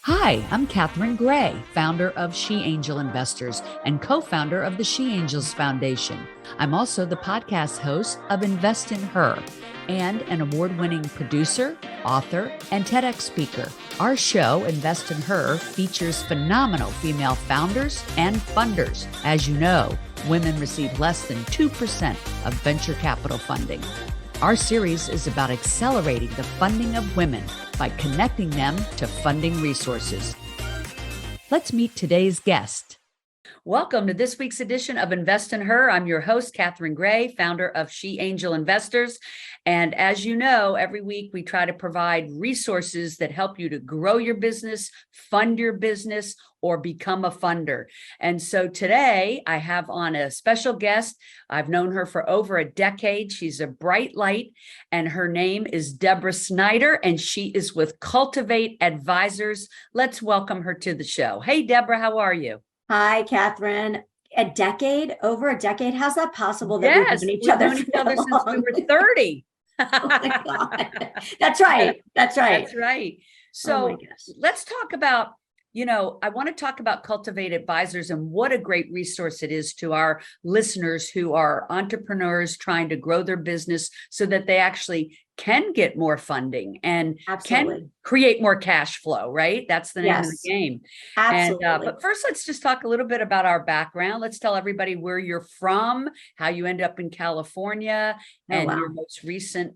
Hi, I'm Catherine Gray, founder of She Angel Investors and co-founder of the She Angels Foundation. I'm also the podcast host of Invest in Her and an award-winning producer, author, and TEDx speaker. Our show, Invest in Her, features phenomenal female founders and funders. As you know, women receive less than 2% of venture capital funding. Our series is about accelerating the funding of women by connecting them to funding resources. Let's meet today's guest. Welcome to this week's edition of Invest in Her. I'm your host, Catherine Gray, founder of She Angel Investors. And as you know, every week we try to provide resources that help you to grow your business, fund your business, or become a funder. And so today I have on a special guest. I've known her for over a decade. She's a bright light, and her name is Deborah Snyder, and she is with Cultivate Advisors. Let's welcome her to the show. Hey, Deborah, how are you? Hi, Catherine. Over a decade. How's that possible that Yes, we've known we've known each other since we were 30. Oh my God. That's right. That's right. That's right. Oh my So gosh. let's talk about, I want to talk about Cultivate Advisors and what a great resource it is to our listeners who are entrepreneurs trying to grow their business so that they actually can get more funding and Absolutely. can create more cash flow, right? That's the name of the Yes, game. And absolutely. but first, let's just talk a little bit about our background. Let's tell everybody where you're from, how you end up in California, Oh, and wow. your most recent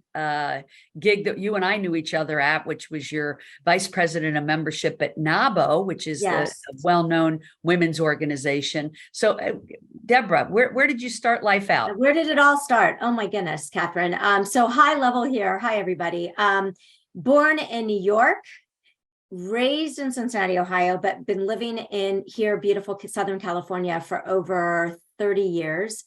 gig that you and I knew each other at, which was your vice president of membership at NABO, which is Yes. the well-known women's organization. So, Deborah, where did you start life out? Where did it all start? Oh my goodness, Catherine. So high level here. Hi, everybody. Born in New York, raised in Cincinnati, Ohio, but been living in here, beautiful Southern California for over 30 years.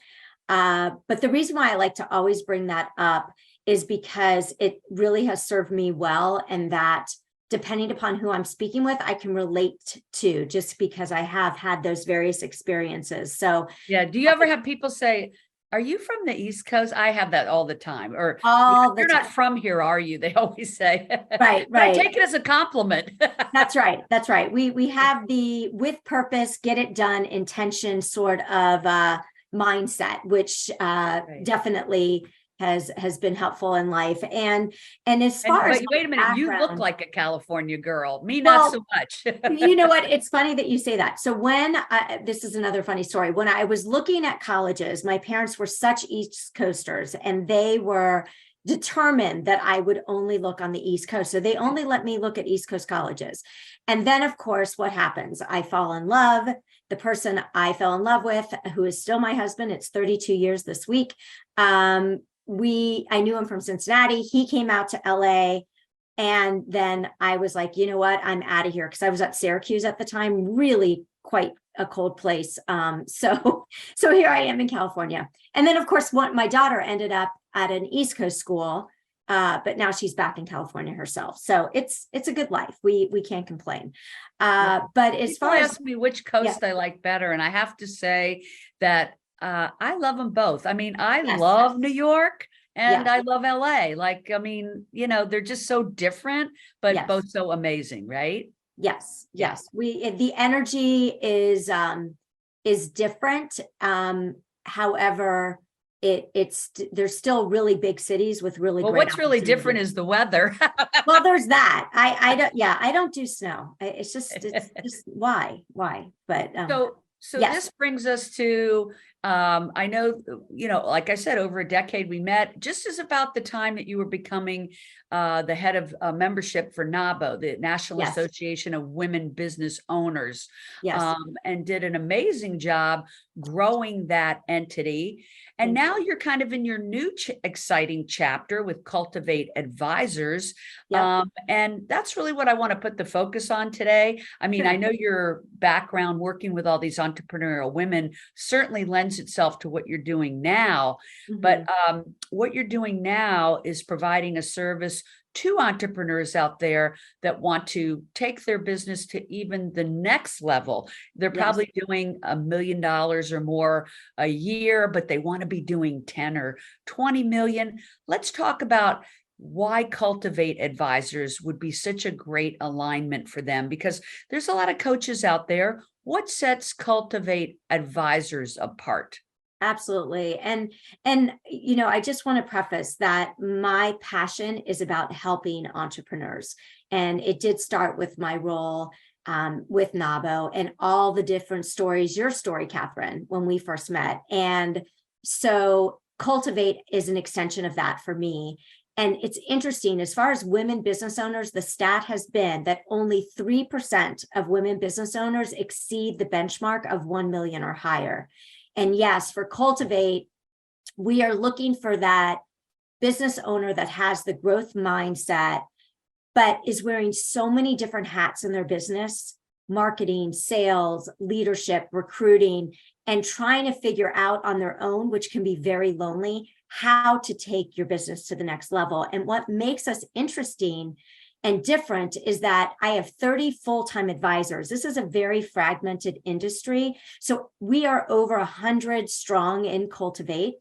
But the reason why I like to always bring that up is because it really has served me well, and that depending upon who I'm speaking with, I can relate to, just because I have had those various experiences. So yeah, do you ever have people say, are you from the East Coast? I have that all the time. Or you're not from here, are you? They always say. Right, But I right. take it as a compliment. That's right. That's right. We have the with purpose, get it done, intention sort of mindset, which definitely has been helpful in life. And as far as But wait a minute, you look background, like a California girl. Me, well, not so much. you know what? It's funny that you say that. So this is another funny story. When I was looking at colleges, my parents were such East Coasters, and they were determined that I would only look on the East Coast. So they only let me look at East Coast colleges. And then, of course, what happens? I fall in love. The person I fell in love with, who is still my husband, it's 32 years this week. I knew him from Cincinnati. He came out to LA. And then I was like, you know what, I'm out of here, because I was at Syracuse at the time, really quite a cold place. So here I am in California. And then, of course, my daughter ended up at an East Coast school, but now she's back in California herself. So it's a good life. We can't complain. But as People far as ask me which coast I like better, and I have to say that I love them both. I mean, I love New York. And I love LA. Like, I mean, they're just so different, but both so amazing, right? Yes. The energy is different. However, there's still really big cities with really great. What's really different is the weather. Well, there's that. I don't do snow. It's just why? But So this brings us to, I know, like I said, over a decade we met, just as about the time that you were becoming the head of membership for NABO, the National Association of Women Business Owners, and did an amazing job growing that entity. And now you're kind of in your new exciting chapter with Cultivate Advisors. And that's really what I want to put the focus on today. I mean, I know your background working with all these entrepreneurial women certainly lends itself to what you're doing now. But what you're doing now is providing a service to entrepreneurs out there that want to take their business to even the next level. They're probably doing $1 million or more a year, but they want to be doing 10 or 20 million. Let's talk about why Cultivate Advisors would be such a great alignment for them, because there's a lot of coaches out there. What sets Cultivate Advisors apart? Absolutely. And I just want to preface that my passion is about helping entrepreneurs. And it did start with my role with NABO and all the different stories, your story, Catherine, when we first met. And so Cultivate is an extension of that for me. And it's interesting, as far as women business owners, the stat has been that only 3% of women business owners exceed the benchmark of 1 million or higher. And yes, for Cultivate, we are looking for that business owner that has the growth mindset, but is wearing so many different hats in their business: marketing, sales, leadership, recruiting, and trying to figure out on their own, which can be very lonely, how to take your business to the next level. And what makes us interesting and different is that I have 30 full-time advisors. This is a very fragmented industry. So we are over 100 strong in Cultivate,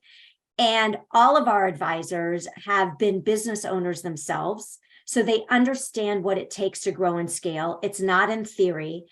and all of our advisors have been business owners themselves. So they understand what it takes to grow and scale. It's not in theory.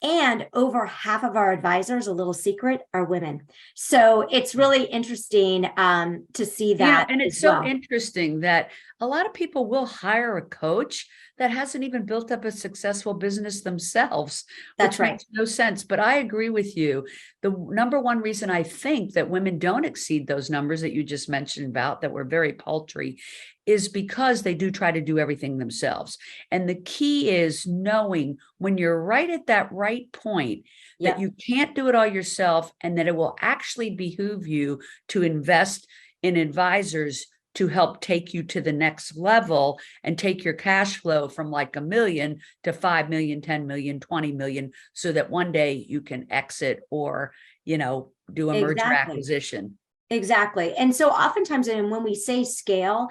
And over half of our advisors, a little secret, are women. So it's really interesting to see that. And it's so interesting that a lot of people will hire a coach that hasn't even built up a successful business themselves. That's right. Makes no sense. But I agree with you. The number one reason I think that women don't exceed those numbers that you just mentioned about, that were very paltry, is because they do try to do everything themselves. And the key is knowing when you're right at that right point, that you can't do it all yourself, and that it will actually behoove you to invest in advisors to help take you to the next level and take your cash flow from like 1 million to 5 million, 10 million, 20 million, so that one day you can exit or, do a merger acquisition. Exactly. And so oftentimes, and when we say scale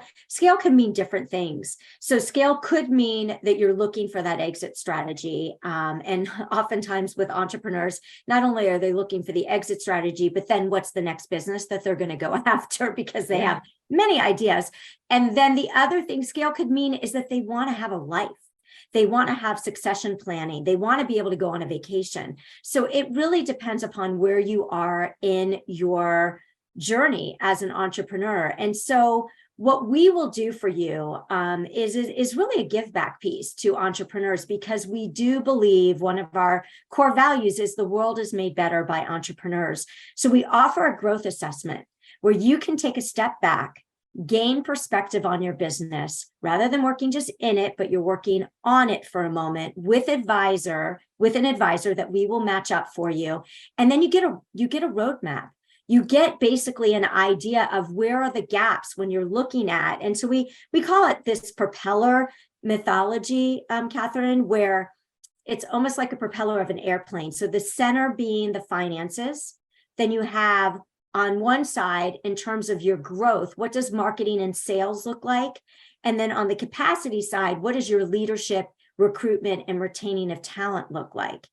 can mean different things. So scale could mean that you're looking for that exit strategy. And oftentimes with entrepreneurs, not only are they looking for the exit strategy, but then what's the next business that they're going to go after, because they have many ideas. And then the other thing scale could mean is that they want to have a life. They want to have succession planning. They want to be able to go on a vacation. So it really depends upon where you are in your journey as an entrepreneur. And so what we will do for you is really a give back piece to entrepreneurs, because we do believe one of our core values is the world is made better by entrepreneurs. So we offer a growth assessment where you can take a step back, gain perspective on your business, rather than working just in it, but you're working on it for a moment with an advisor that we will match up for you. And then you get a roadmap. You get basically an idea of where are the gaps when you're looking at. And so we call it this propeller mythology, Catherine, where it's almost like a propeller of an airplane. So the center being the finances. Then you have on one side, in terms of your growth, what does marketing and sales look like? And then on the capacity side, what does your leadership, recruitment, and retaining of talent look like?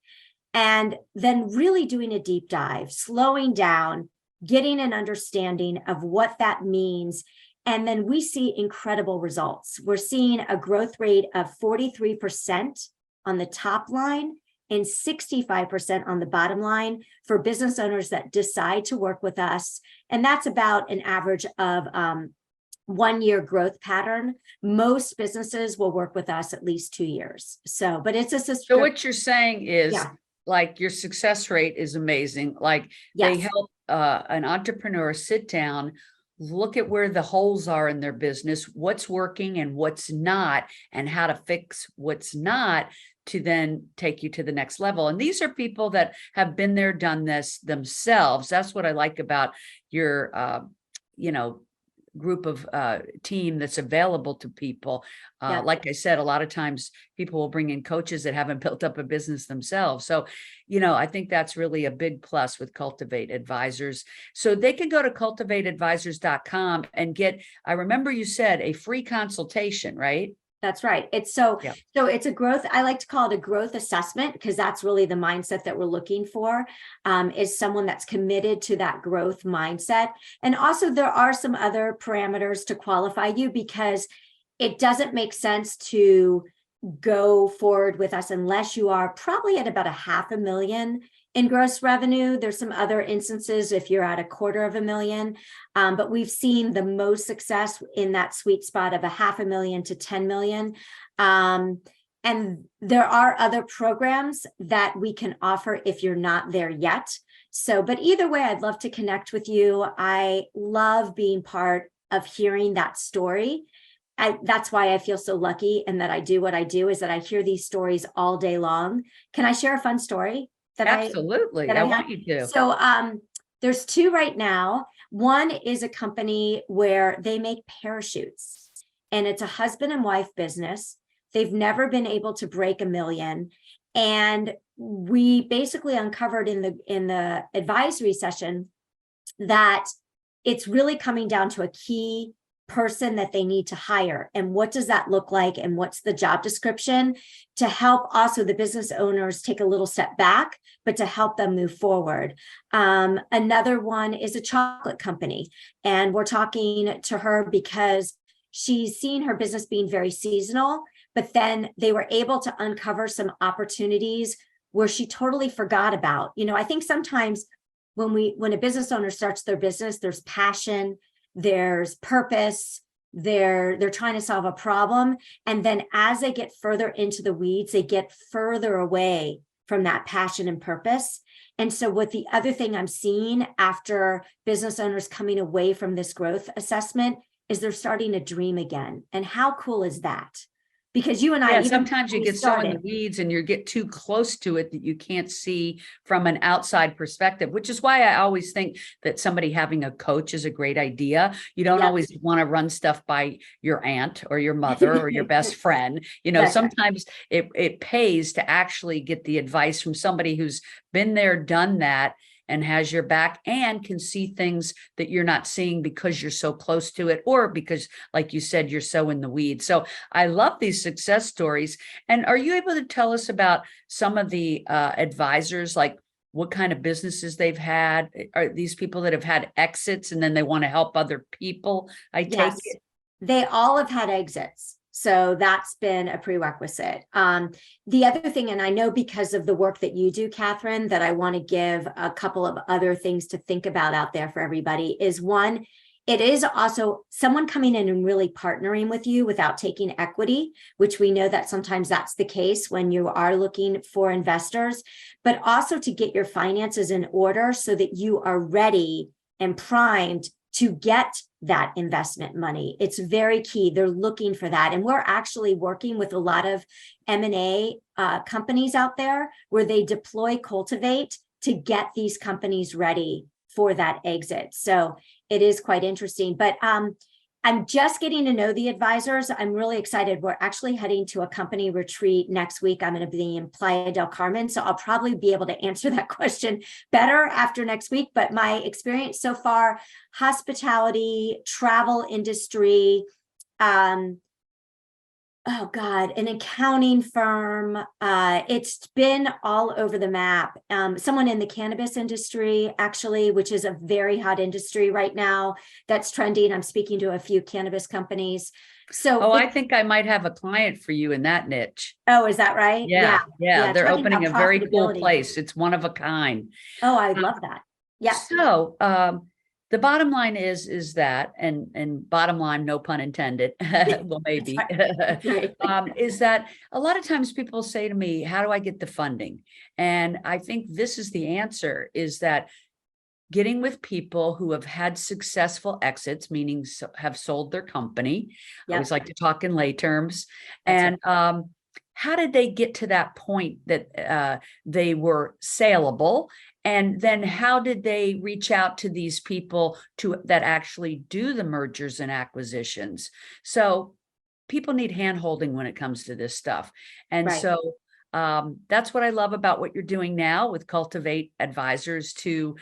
And then really doing a deep dive, slowing down, getting an understanding of what that means. And then we see incredible results. We're seeing a growth rate of 43% on the top line and 65% on the bottom line for business owners that decide to work with us. And that's about an average of 1 year growth pattern. Most businesses will work with us at least 2 years. So, but it's a subscription. So what you're saying is, like, your success rate is amazing. Like, they help an entrepreneur sit down, look at where the holes are in their business, what's working and what's not, and how to fix what's not, to then take you to the next level. And these are people that have been there, done this themselves. That's what I like about your, group of team that's available to people. Like I said, a lot of times people will bring in coaches that haven't built up a business themselves. So, I think that's really a big plus with Cultivate Advisors. So they can go to cultivateadvisors.com and get, I remember you said, a free consultation, right? That's right. So it's a growth. I like to call it a growth assessment, because that's really the mindset that we're looking for, is someone that's committed to that growth mindset. And also there are some other parameters to qualify you, because it doesn't make sense to go forward with us unless you are probably at about a 500,000 in gross revenue. There's some other instances if you're at 250,000, but we've seen the most success in that sweet spot of a 500,000 to 10 million. And there are other programs that we can offer if you're not there yet. So, but either way, I'd love to connect with you. I love being part of hearing that story. That's why I feel so lucky and that I do what I do, is that I hear these stories all day long. Can I share a fun story that Absolutely. I want you to. So there's two right now. One is a company where they make parachutes, and it's a husband and wife business. They've never been able to break 1 million. And we basically uncovered in the advisory session that it's really coming down to a key person that they need to hire, and what does that look like, and what's the job description, to help also the business owners take a little step back, but to help them move forward. Another one is a chocolate company, and we're talking to her because she's seen her business being very seasonal, but then they were able to uncover some opportunities where she totally forgot about. I think sometimes when a business owner starts their business, there's passion, there's purpose, they're trying to solve a problem. And then as they get further into the weeds, they get further away from that passion and purpose. And so what the other thing I'm seeing after business owners coming away from this growth assessment is they're starting to dream again. And how cool is that? Because you and I, sometimes you get so in the weeds and you get too close to it that you can't see from an outside perspective, which is why I always think that somebody having a coach is a great idea. You don't always want to run stuff by your aunt or your mother or your best friend. Sometimes it pays to actually get the advice from somebody who's been there, done that, and has your back and can see things that you're not seeing because you're so close to it, or because, like you said, you're so in the weeds. So I love these success stories. And are you able to tell us about some of the advisors, like what kind of businesses they've had? Are these people that have had exits and then they want to help other people? Take it. They all have had exits. So that's been a prerequisite. The other thing, and I know because of the work that you do, Catherine, that I want to give a couple of other things to think about out there for everybody, is one, it is also someone coming in and really partnering with you without taking equity, which we know that sometimes that's the case when you are looking for investors, but also to get your finances in order so that you are ready and primed to get that investment money. It's very key. They're looking for that. And we're actually working with a lot of M&A companies out there where they deploy Cultivate to get these companies ready for that exit. So it is quite interesting. But I'm just getting to know the advisors. I'm really excited. We're actually heading to a company retreat next week. I'm going to be in Playa del Carmen, so I'll probably be able to answer that question better after next week. But my experience so far, hospitality, travel industry, an accounting firm. It's been all over the map. Someone in the cannabis industry, actually, which is a very hot industry right now that's trending. I'm speaking to a few cannabis companies. So I think I might have a client for you in that niche. Oh, is that right? Yeah. They're opening a very cool place. It's one of a kind. Oh, I love that. Yeah. So the bottom line is that, and bottom line, no pun intended, well, maybe, is that a lot of times people say to me, how do I get the funding? And I think this is the answer, is that getting with people who have had successful exits, meaning have sold their company. I always like to talk in lay terms. That's and how did they get to that point that they were saleable? And then how did they reach out to these people that actually do the mergers and acquisitions? So people need hand-holding when it comes to this stuff. And so that's what I love about what you're doing now with Cultivate Advisors, to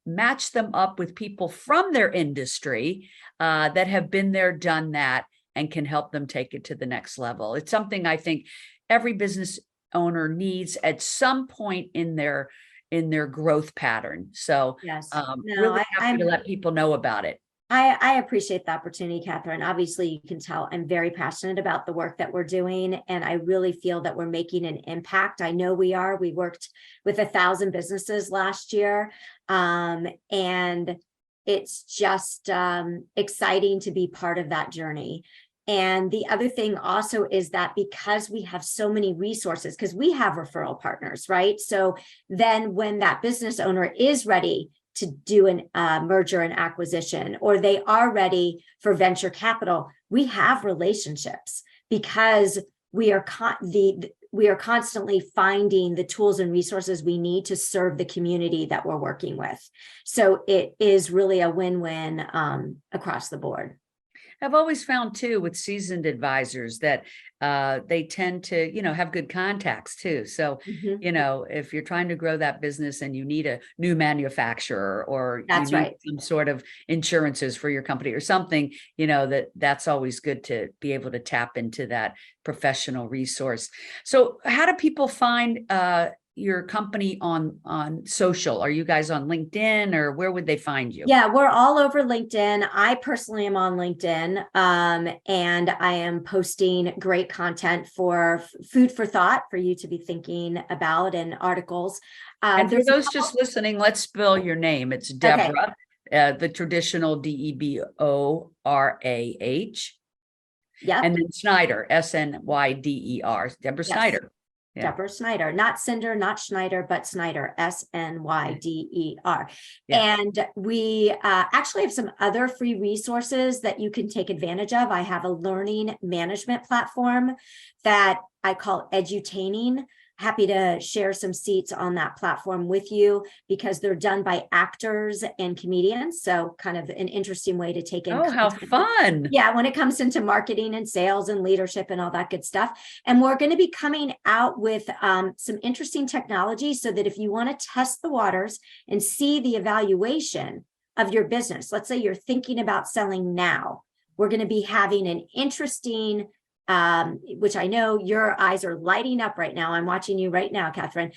match them up with people from their industry that have been there, done that, and can help them take it to the next level. It's something I think every business owner needs at some point in their growth pattern. So really happy to let people know about it. I appreciate the opportunity, Catherine. Obviously, you can tell I'm very passionate about the work that we're doing, and I really feel that we're making an impact. I know we are. We worked with 1,000 businesses last year, and it's just exciting to be part of that journey. And the other thing also is that because we have so many resources, because we have referral partners, right? So then when that business owner is ready to do a merger and acquisition, or they are ready for venture capital, we have relationships because we are constantly finding the tools and resources we need to serve the community that we're working with. So it is really a win-win across the board. I've always found too with seasoned advisors that they tend to, have good contacts too. So, if you're trying to grow that business and you need a new manufacturer or That's you need right. some sort of insurances for your company or something, that's always good to be able to tap into that professional resource. So how do people find your company on social? Are you guys on LinkedIn, or where would they find you? Yeah, we're all over LinkedIn. I personally am on LinkedIn, and I am posting great content for food for thought for you to be thinking about, and articles. And for those just listening, let's spell your name. It's Okay. Deborah, the traditional Deborah. Yep. And then Snyder, Snyder, Deborah Yes. Snyder. Yeah. Deborah Snyder, not Cinder, not Schneider, but Snyder, Snyder. Yeah. And we actually have some other free resources that you can take advantage of. I have a learning management platform that I call Edutaining. Happy to share some seats on that platform with you because they're done by actors and comedians. So kind of an interesting way to take in. Oh, how fun. Yeah, when it comes into marketing and sales and leadership and all that good stuff. And we're going to be coming out with some interesting technology so that if you want to test the waters and see the evaluation of your business, let's say you're thinking about selling now, we're going to be having an interesting which I know your eyes are lighting up right now. I'm watching you right now, Catherine,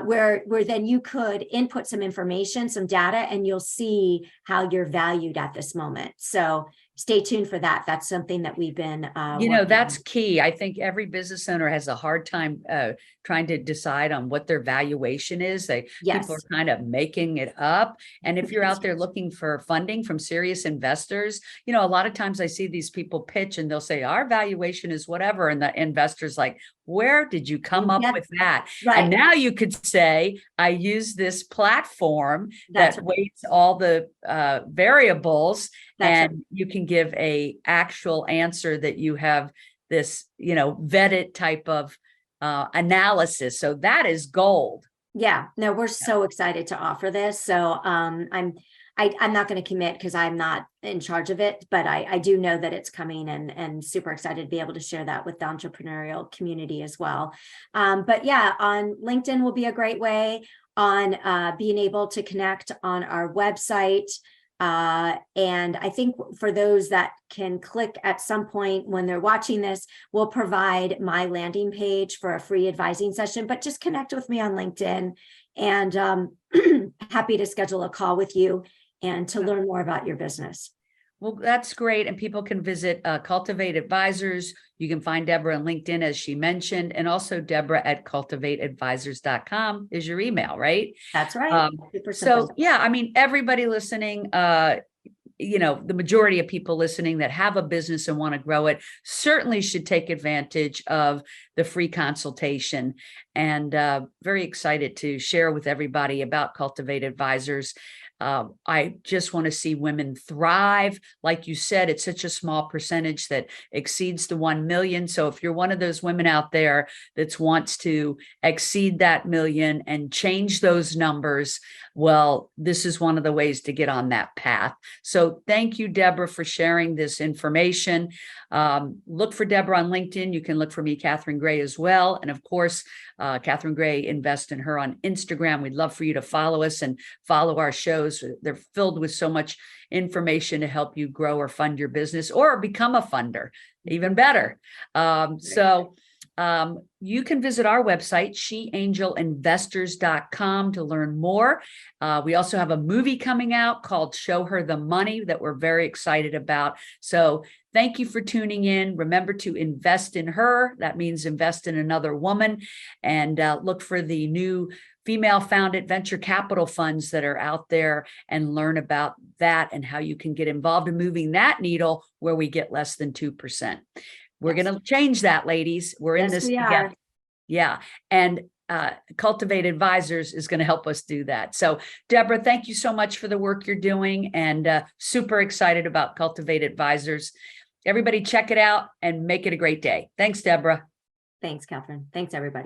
where then you could input some information, some data, and you'll see how you're valued at this moment. So stay tuned for that. That's something that we've been that's key. I think every business owner has a hard time trying to decide on what their valuation is. People are kind of making it up. And if you're out there looking for funding from serious investors, a lot of times I see these people pitch and they'll say our valuation is whatever, and the investor's like, where did you come up with that? Right. And now you could say, I use this platform that weights all the variables, and you can give a actual answer that you have this, vetted type of analysis. So that is gold. Yeah, no, we're so excited to offer this. So I'm not going to commit because I'm not in charge of it, but I do know that it's coming, and super excited to be able to share that with the entrepreneurial community as well. But yeah, on LinkedIn will be a great way, on being able to connect on our website. And I think for those that can click at some point when they're watching this, we'll provide my landing page for a free advising session, but just connect with me on LinkedIn, and happy to schedule a call with you and to learn more about your business. Well, that's great. And people can visit Cultivate Advisors. You can find Deborah on LinkedIn, as she mentioned, and also Deborah at cultivateadvisors.com is your email, right? That's right. So yeah, I mean, everybody listening, the majority of people listening that have a business and want to grow it certainly should take advantage of the free consultation, and very excited to share with everybody about Cultivate Advisors. I just want to see women thrive. Like you said, it's such a small percentage that exceeds the 1 million. So if you're one of those women out there that wants to exceed that million and change those numbers, well, this is one of the ways to get on that path. So thank you, Deborah, for sharing this information. Look for Deborah on LinkedIn. You can look for me, Catherine Gray, as well. And of course, Catherine Gray, Invest in Her on Instagram. We'd love for you to follow us and follow our shows. They're filled with so much information to help you grow or fund your business or become a funder, even better. So You can visit our website, sheangelinvestors.com, to learn more. We also have a movie coming out called Show Her the Money that we're very excited about. So thank you for tuning in. Remember to invest in her. That means invest in another woman, and look for the new female-founded venture capital funds that are out there, and learn about that and how you can get involved in moving that needle where we get less than 2%. We're going to change that, ladies. We're in this together. Yeah. And Cultivate Advisors is going to help us do that. So, Deborah, thank you so much for the work you're doing, and super excited about Cultivate Advisors. Everybody check it out and make it a great day. Thanks, Deborah. Thanks, Catherine. Thanks, everybody.